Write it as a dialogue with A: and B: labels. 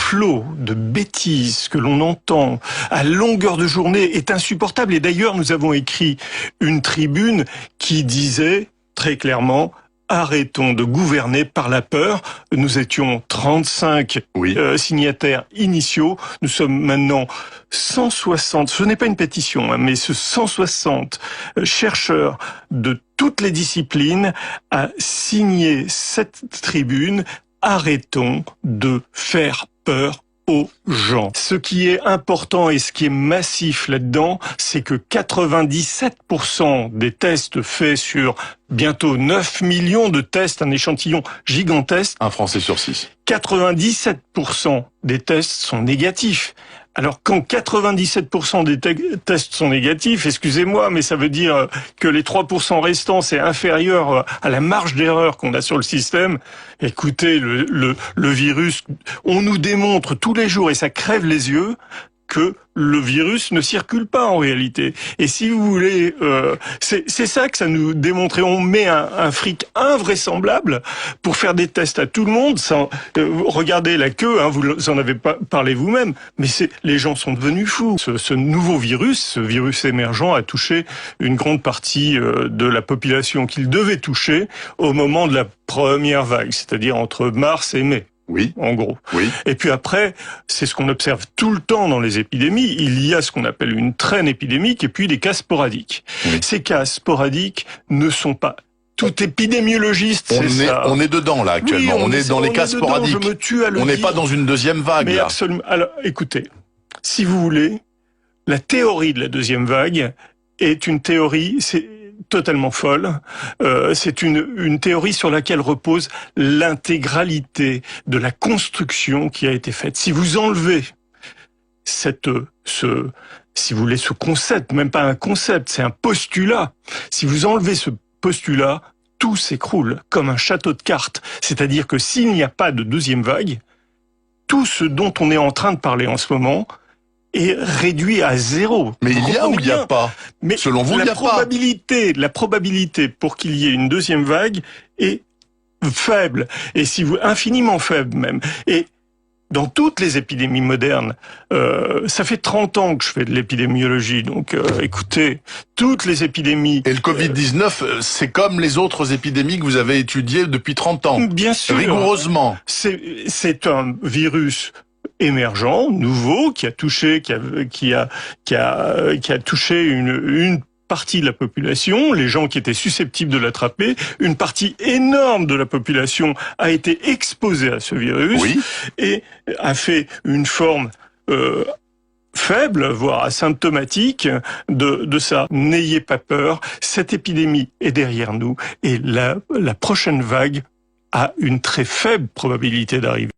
A: flot de bêtises que l'on entend à longueur de journée est insupportable. Et d'ailleurs, nous avons écrit une tribune qui disait très clairement: arrêtons de gouverner par la peur. Nous étions 35 signataires initiaux. Nous sommes maintenant 160, ce n'est pas une pétition, mais ce 160 chercheurs de toutes les disciplines à signer cette tribune. Arrêtons de faire peur aux gens. Ce qui est important et ce qui est massif là-dedans, c'est que 97% des tests faits sur bientôt 9 millions de tests, un échantillon gigantesque.
B: Un Français sur 6.
A: 97% des tests sont négatifs. Alors, quand 97% des tests sont négatifs, excusez-moi, mais ça veut dire que les 3% restants, c'est inférieur à la marge d'erreur qu'on a sur le système. Écoutez, le virus, on nous démontre tous les jours, et ça crève les yeux, que le virus ne circule pas en réalité. Et si vous voulez, c'est ça que ça nous démontrait. On met un fric invraisemblable pour faire des tests à tout le monde. Sans, regardez la queue, hein, vous en avez pas parlé vous-même, mais les gens sont devenus fous. Ce nouveau virus, ce virus émergent, a touché une grande partie de la population qu'il devait toucher au moment de la première vague, c'est-à-dire entre mars et mai.
B: Oui.
A: En gros.
B: Oui.
A: Et puis après, c'est ce qu'on observe tout le temps dans les épidémies. Il y a ce qu'on appelle une traîne épidémique et puis des cas sporadiques.
B: Oui.
A: Ces cas sporadiques ne sont pas... Tout épidémiologiste,
B: on est dedans, là, actuellement.
A: Oui,
B: on est dans les cas sporadiques.
A: Je me tue à le
B: on n'est
A: dire.
B: pas dans une deuxième vague,
A: Mais
B: là.
A: absolument. Alors, écoutez, si vous voulez, la théorie de la deuxième vague est une théorie... totalement folle. C'est une théorie sur laquelle repose l'intégralité de la construction qui a été faite. Si vous enlevez si vous voulez, ce concept, même pas un concept, c'est un postulat. Si vous enlevez ce postulat, tout s'écroule comme un château de cartes. C'est-à-dire que s'il n'y a pas de deuxième vague, tout ce dont on est en train de parler en ce moment est réduit à zéro.
B: Mais il y a ou il n'y a pas?
A: Mais
B: selon vous, il n'y a pas.
A: La probabilité pour qu'il y ait une deuxième vague est faible. Et si vous, infiniment faible même. Et dans toutes les épidémies modernes, ça fait 30 ans que je fais de l'épidémiologie, donc écoutez, toutes les épidémies...
B: Et le Covid-19, c'est comme les autres épidémies que vous avez étudiées depuis 30 ans.
A: Bien sûr.
B: Rigoureusement.
A: C'est un virus émergent, nouveau, qui a touché une partie de la population, les gens qui étaient susceptibles de l'attraper. Une partie énorme de la population a été exposée à ce virus et a fait une forme faible, voire asymptomatique de ça. N'ayez pas peur, cette épidémie est derrière nous et la prochaine vague a une très faible probabilité d'arriver.